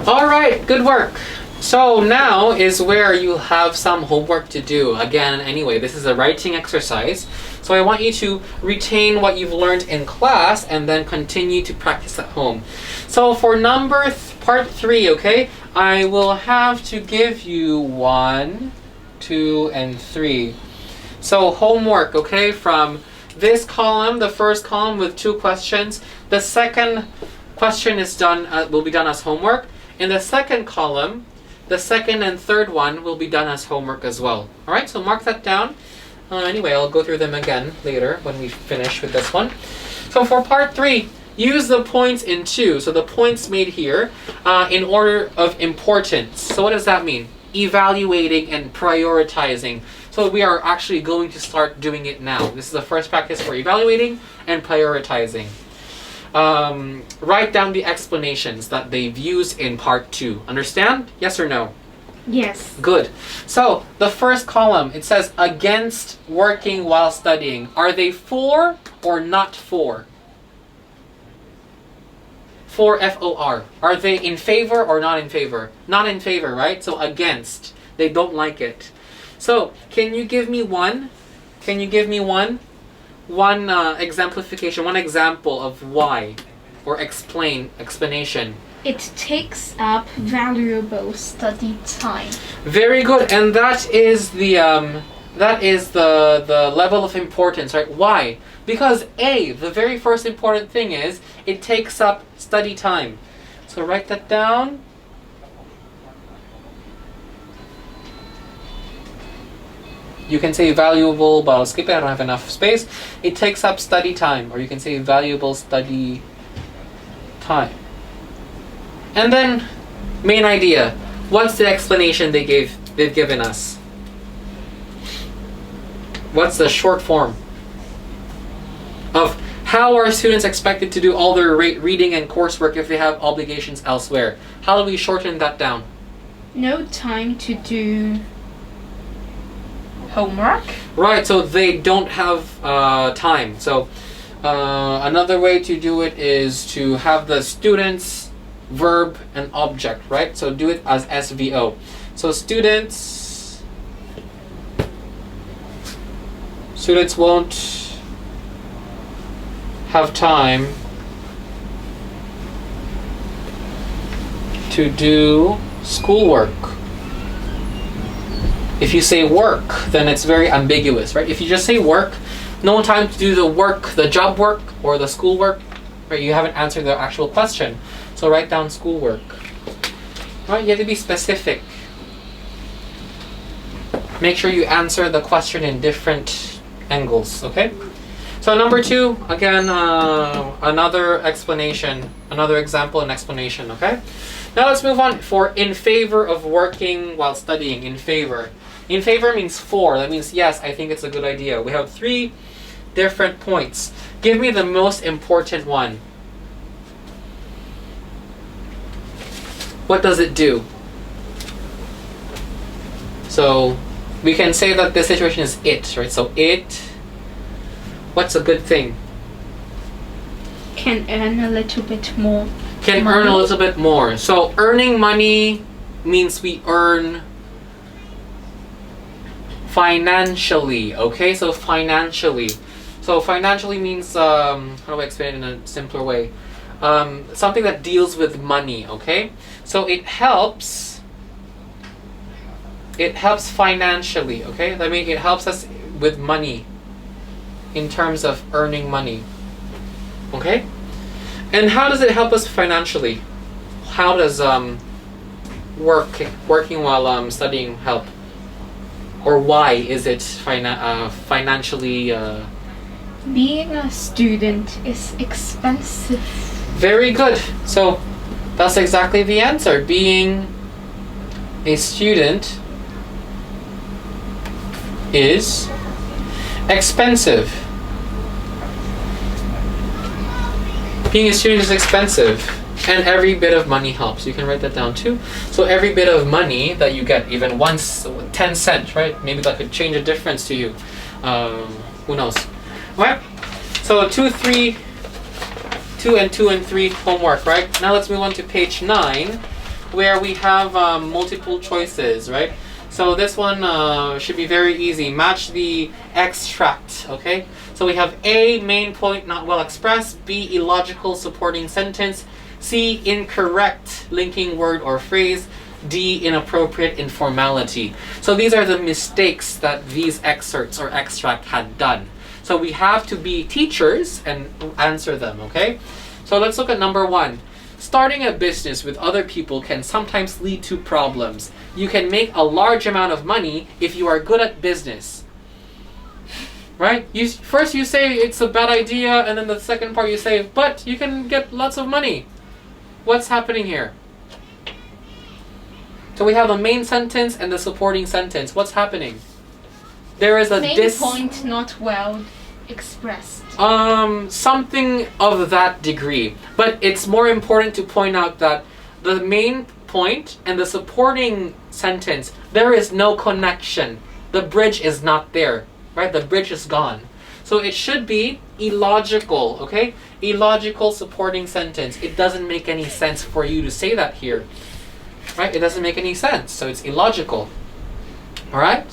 All right, good work. So now is where you have some homework to do. Again, anyway, this is a writing exercise. So I want you to retain what you've learned in class and then continue to practice at home. So for part 3, okay, I will have to give you 1, 2, and 3. So homework, okay, from this column, the first column with 2 questions. The second question is done, will be done as homework. In the second column, the second and third one will be done as homework as well. All right, so mark that down. Anyway, I'll go through them again later when we finish with this one. So for part 3, use the points in 2. So the points made here in order of importance. So what does that mean? Evaluating and prioritizing. So we are actually going to start doing it now. This is the first practice for evaluating and prioritizing. Write down the explanations that they've used in part 2. Understand? Yes or no? Yes. Good. So the first column, it says against working while studying. Are they for or not for? For, F-O-R. Are they in favor or not in favor? Not in favor, right? So against. They don't like it. So can you give me one? Can you give me one exemplification, one example of why, or explanation? It takes up valuable study time. Very good, and that is the level of importance, right? Why? Because the very first important thing is it takes up study time. So write that down. You can say valuable, but I'll skip it, I don't have enough space. It takes up study time, or you can say valuable study time. And then, main idea. What's the explanation they've given us? What's the short form of how are students expected to do all their reading and coursework if they have obligations elsewhere? How do we shorten that down? No time to do homework. Right, so they don't have time. So another way to do it is to have the students, verb, and object, right? So do it as SVO. So students won't have time to do schoolwork. If you say work, then it's very ambiguous, right? If you just say work, no time to do the work, the job work, or the schoolwork, right? You haven't answered the actual question. So write down schoolwork. Right? You have to be specific. Make sure you answer the question in different angles, okay? So number 2, again, another explanation, another example and explanation, okay? Now let's move on for in favor of working while studying, in favor. In favor means for, that means yes, I think it's a good idea. We have 3 different points. Give me the most important one. What does it do? So We can say that this situation is it, right? So it, what's a good thing? Can earn a little bit more. Can money. earn a little bit more. So earning money means we earn financially, okay? So financially. So financially means, how do I explain it in a simpler way? Something that deals with money, okay? So it helps financially, okay? I mean, it helps us with money in terms of earning money, okay? And how does it help us financially? How does working while studying help? Or why is it financially? Being a student is expensive. Very good. So that's exactly the answer. Being a student is expensive. Being a student is expensive, and every bit of money helps. You can write that down too. So every bit of money that you get, even once, 10 cents, right? Maybe that could change a difference to you. Who knows? Right? So 2 and 3 homework, right? Now let's move on to page 9, where we have multiple choices, right? So this one should be very easy. Match the extract, okay? So we have A, main point not well expressed, B, illogical supporting sentence, C, incorrect linking word or phrase, D, inappropriate informality. So these are the mistakes that these excerpts or extract had done. So we have to be teachers and answer them, okay? So let's look at number 1. Starting a business with other people can sometimes lead to problems. You can make a large amount of money if you are good at business. Right? First you say it's a bad idea, and then the second part you say, but you can get lots of money. What's happening here? So we have a main sentence and the supporting sentence. What's happening? There is a Main point not well expressed. Something of that degree. But it's more important to point out that the main point and the supporting sentence, there is no connection. The bridge is not there, right? The bridge is gone. So it should be illogical, okay? Illogical supporting sentence. It doesn't make any sense for you to say that here, right? It doesn't make any sense, so it's illogical. All right?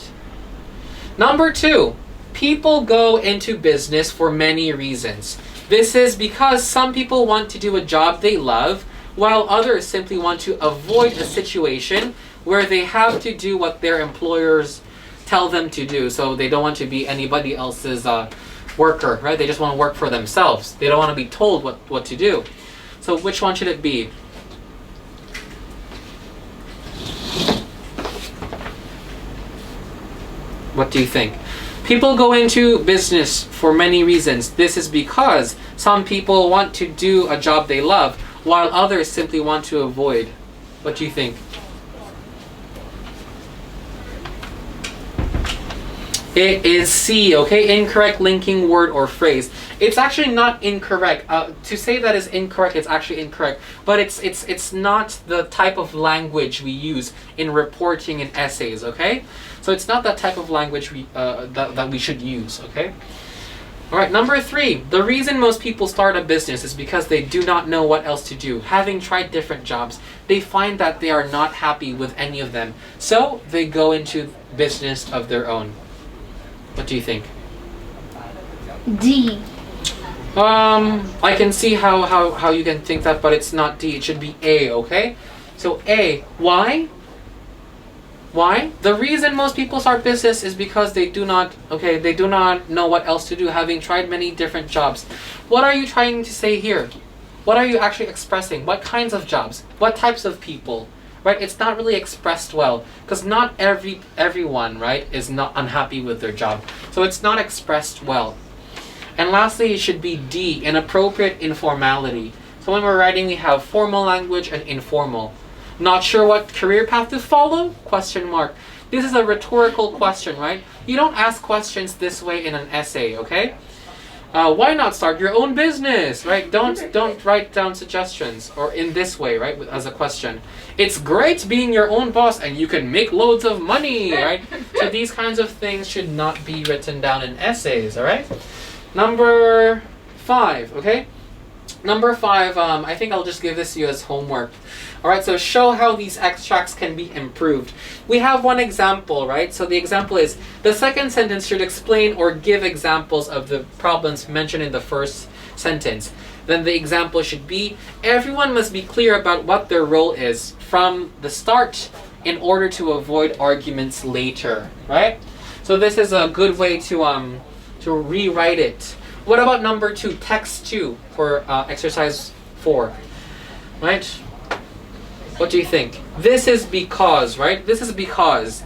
Number 2, people go into business for many reasons. This is because some people want to do a job they love, while others simply want to avoid a situation where they have to do what their employers tell them to do. So they don't want to be anybody else's worker, right? They just want to work for themselves. They don't want to be told what to do. So which one should it be? What do you think? People go into business for many reasons. This is because some people want to do a job they love, while others simply want to avoid. What do you think? It is C, okay? Incorrect linking word or phrase. It's actually not incorrect. To say that is incorrect, it's actually incorrect. But it's not the type of language we use in reporting and essays, okay? So it's not that type of language that we should use, okay? All right, number 3. The reason most people start a business is because they do not know what else to do. Having tried different jobs, they find that they are not happy with any of them. So they go into business of their own. What do you think? D. I can see how you can think that, but it's not D. It should be A, okay? So A. Why? Why? The reason most people start business is because they do not know what else to do, having tried many different jobs. What are you trying to say here? What are you actually expressing? What kinds of jobs? What types of people? Right? It's not really expressed well, because not everyone, right, is not unhappy with their job. So it's not expressed well. And lastly, it should be D, inappropriate informality. So when we're writing, we have formal language and informal. Not sure what career path to follow? Question mark. This is a rhetorical question, right? You don't ask questions this way in an essay, okay? Why not start your own business, right? Don't write down suggestions or in this way, right? As a question. It's great being your own boss and you can make loads of money, right? So these kinds of things should not be written down in essays, all right? Number 5, okay? Number 5, I think I'll just give this to you as homework. All right, so show how these extracts can be improved. We have one example, right? So the example is, the second sentence should explain or give examples of the problems mentioned in the first sentence. Then the example should be, everyone must be clear about what their role is from the start in order to avoid arguments later, right? So this is a good way to rewrite it. What about number 2, text 2 for exercise 4, right? What do you think? This is because, right? This is because.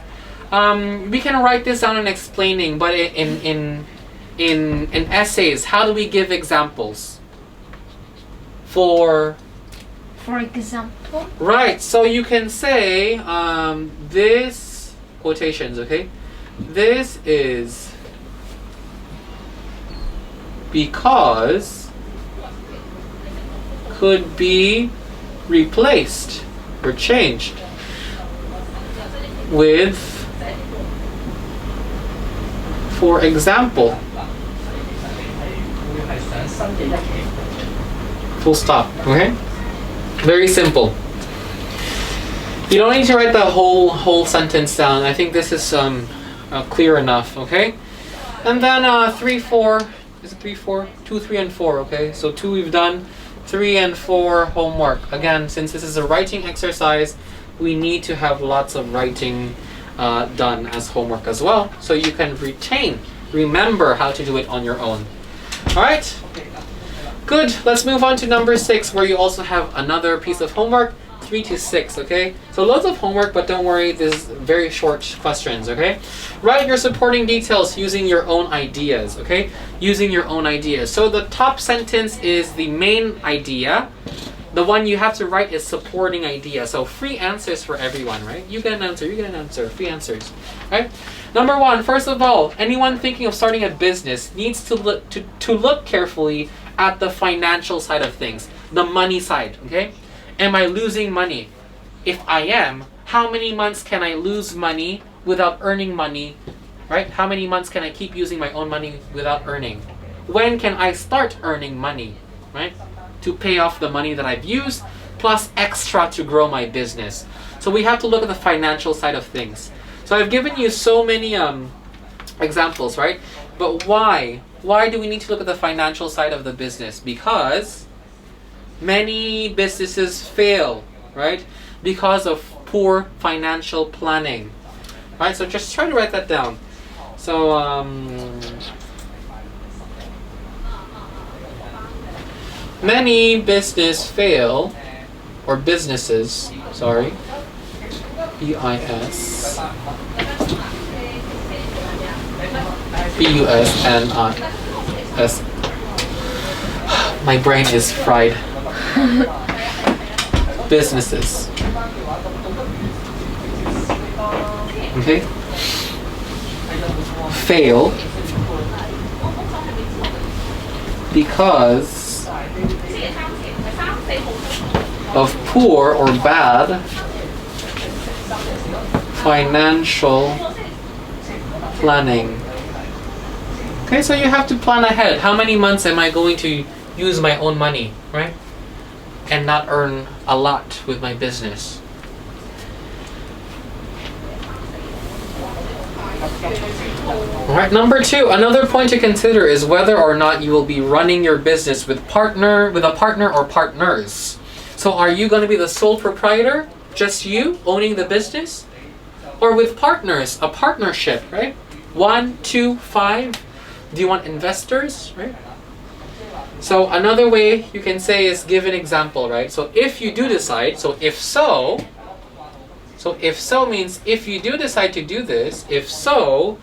We can write this down in explaining, but in essays, how do we give examples? For example? Right, so you can say, this, quotations, okay? This is because could be replaced or changed with, for example. Full stop, okay? Very simple. You don't need to write the whole sentence down. I think this is clear enough, okay? And then 3, 4, is it 3, 4? 2, 3, and 4, okay? So 2 we've done, 3 and 4 homework. Again, since this is a writing exercise, we need to have lots of writing done as homework as well, so you can remember how to do it on your own. Alright? Good, let's move on to number 6, where you also have another piece of homework, 3 to 6, okay? So lots of homework, but don't worry, this is very short questions, okay? Write your supporting details using your own ideas, okay? Using your own ideas. So the top sentence is the main idea. The one you have to write is supporting idea. So free answers for everyone, right? You get an answer, you get an answer, free answers, right? Number 1, first of all, anyone thinking of starting a business needs to look carefully at the financial side of things, the money side, okay? Am I losing money? If I am, how many months can I lose money without earning money, right? How many months can I keep using my own money without earning? When can I start earning money, right? To pay off the money that I've used, plus extra to grow my business. So we have to look at the financial side of things. So I've given you so many examples, right? But why? Why do we need to look at the financial side of the business? Because many businesses fail, right? Because of poor financial planning. Right? So just try to write that down. So many businesses, sorry, B-U-S-N-I-S. My brain is fried. Businesses. Okay? Fail because of poor or bad financial planning. Okay, so you have to plan ahead. How many months am I going to use my own money, right? And not earn a lot with my business. Alright, number 2, another point to consider is whether or not you will be running your business with a partner or partners. So are you going to be the sole proprietor, just you owning the business? Or with partners, a partnership, right? 1, 2, 5. Do you want investors, right? So another way you can say is give an example, right? So if you do decide, if so means if you do decide to do this, if so,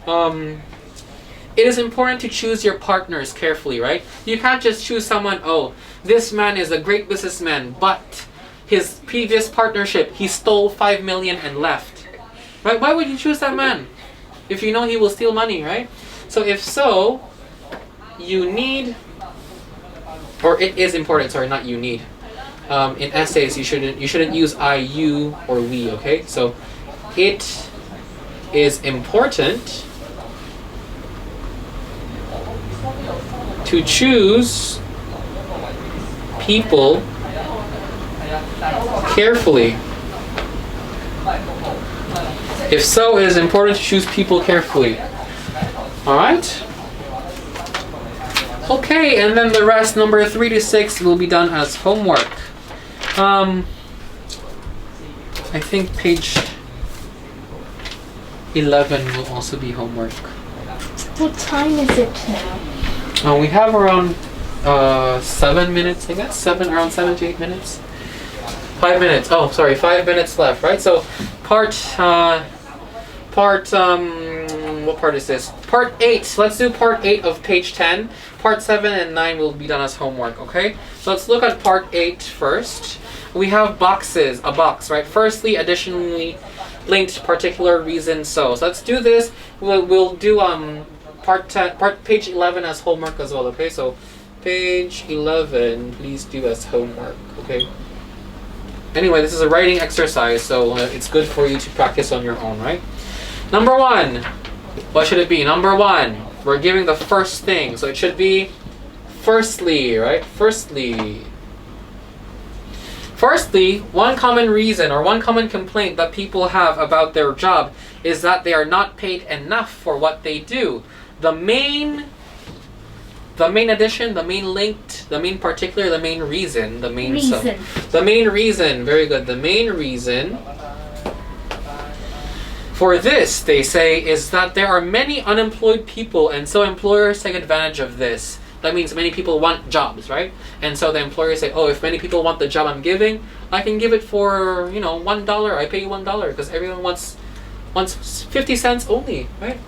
it is important to choose your partners carefully, right? You can't just choose someone, oh, this man is a great businessman, but his previous partnership, he stole 5 million and left. Right? Why would you choose that man? If you know he will steal money, right? So if so, you need, or it is important. Sorry, not you need. In essays, you shouldn't use I, you, or we. Okay, so it is important to choose people carefully. If so, it is important to choose people carefully. Alright? Okay, and then the rest, number 3 to 6, will be done as homework. I think page 11 will also be homework. What time is it now? We have around 7 minutes, I guess. Around 7 to 8 minutes. 5 minutes. Oh, sorry, 5 minutes left, right? So, what part is this? Part 8. Let's do part 8 of page 10. Part 7 and 9 will be done as homework, okay? So let's look at part 8 first. We have boxes, a box, right? Firstly, additionally linked particular reason so. So let's do this. We'll do page 11 as homework as well, okay? So page 11, please do as homework, okay? Anyway, this is a writing exercise, so it's good for you to practice on your own, right? Number 1. What should it be? Number 1. We're giving the first thing, so it should be firstly, right? Firstly, one common reason or one common complaint that people have about their job is that they are not paid enough for what they do. The main addition, the main linked, the main particular, the main reason, the main reason. The main reason, very good. The main reason for this, they say, is that there are many unemployed people, and so employers take advantage of this. That means many people want jobs, right? And so the employers say, oh, if many people want the job I'm giving, I can give it for, $1. I pay you $1 because everyone wants 50 cents only, right?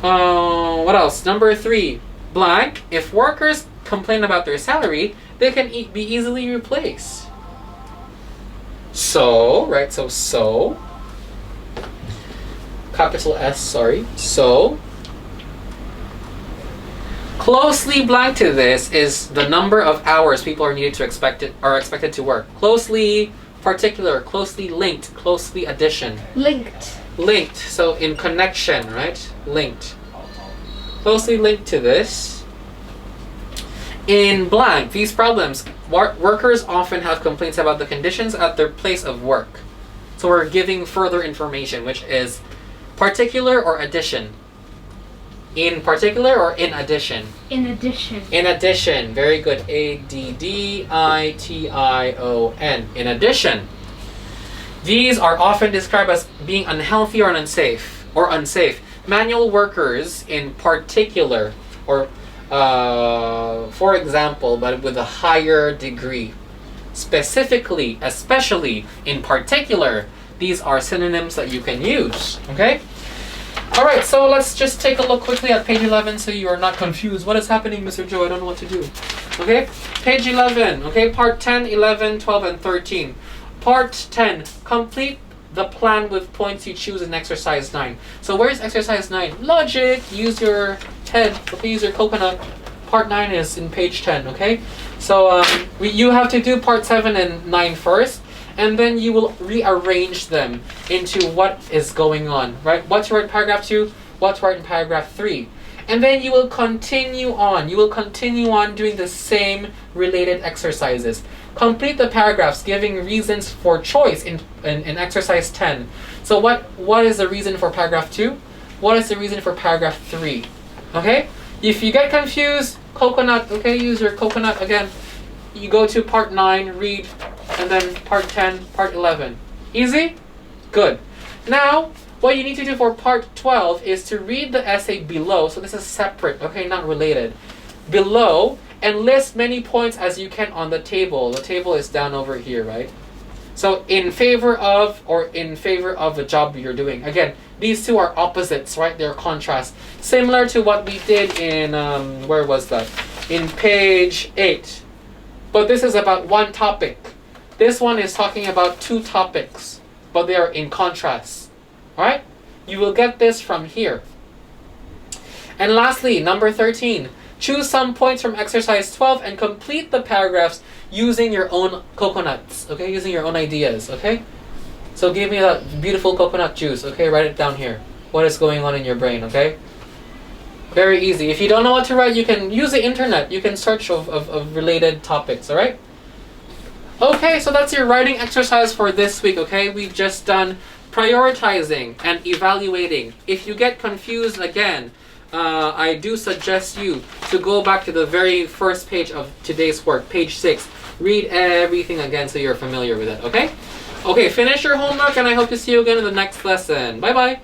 What else? Number 3, blank. If workers complain about their salary, they can be easily replaced. So, right? So. Capital S, sorry. So, closely blank to this is the number of hours people are expected to work. Closely particular, closely linked, closely addition. Linked. So in connection, right? Linked. Closely linked to this. In blank, these problems, workers often have complaints about the conditions at their place of work. So we're giving further information, which is particular or addition? In particular or in addition? In addition. In addition. Very good. ADDITION. In addition. These are often described as being unhealthy or unsafe. Manual workers in particular, or for example, but with a higher degree. Specifically, especially, in particular, these are synonyms that you can use, okay? All right, so let's just take a look quickly at page 11 so you are not confused. What is happening, Mr. Joe? I don't know what to do. Okay, page 11, okay, part 10, 11, 12, and 13. Part 10, complete the plan with points you choose in exercise 9. So where's exercise 9? Logic, use your head, okay, use your coconut. Part 9 is in page 10, okay? So you have to do part 7 and 9 first, and then you will rearrange them into what is going on, right? What to write in paragraph 2, what to write in paragraph 3. And then you will continue on. You will continue on doing the same related exercises. Complete the paragraphs giving reasons for choice in exercise 10. So what is the reason for paragraph 2? What is the reason for paragraph 3? Okay? If you get confused, coconut, okay, use your coconut again. You go to part 9, read, and then part 10, part 11. Easy? Good. Now, what you need to do for part 12 is to read the essay below. So this is separate, okay, not related. Below, and list many points as you can on the table. The table is down over here, right? So in favor of or in favor of the job you're doing. Again, these two are opposites, right? They're contrasts. Similar to what we did in, where was that? In page 8. But this is about one topic. This one is talking about two topics, but they are in contrast. Alright? You will get this from here. And lastly, number 13. Choose some points from exercise 12 and complete the paragraphs using your own coconuts, okay? Using your own ideas, okay? So give me that beautiful coconut juice, okay? Write it down here. What is going on in your brain, okay? Very easy. If you don't know what to write, you can use the internet. You can search of related topics, alright? Okay, so that's your writing exercise for this week, okay? We've just done prioritizing and evaluating. If you get confused again, I do suggest you to go back to the very first page of today's work, page 6. Read everything again so you're familiar with it, okay? Okay, finish your homework and I hope to see you again in the next lesson. Bye-bye!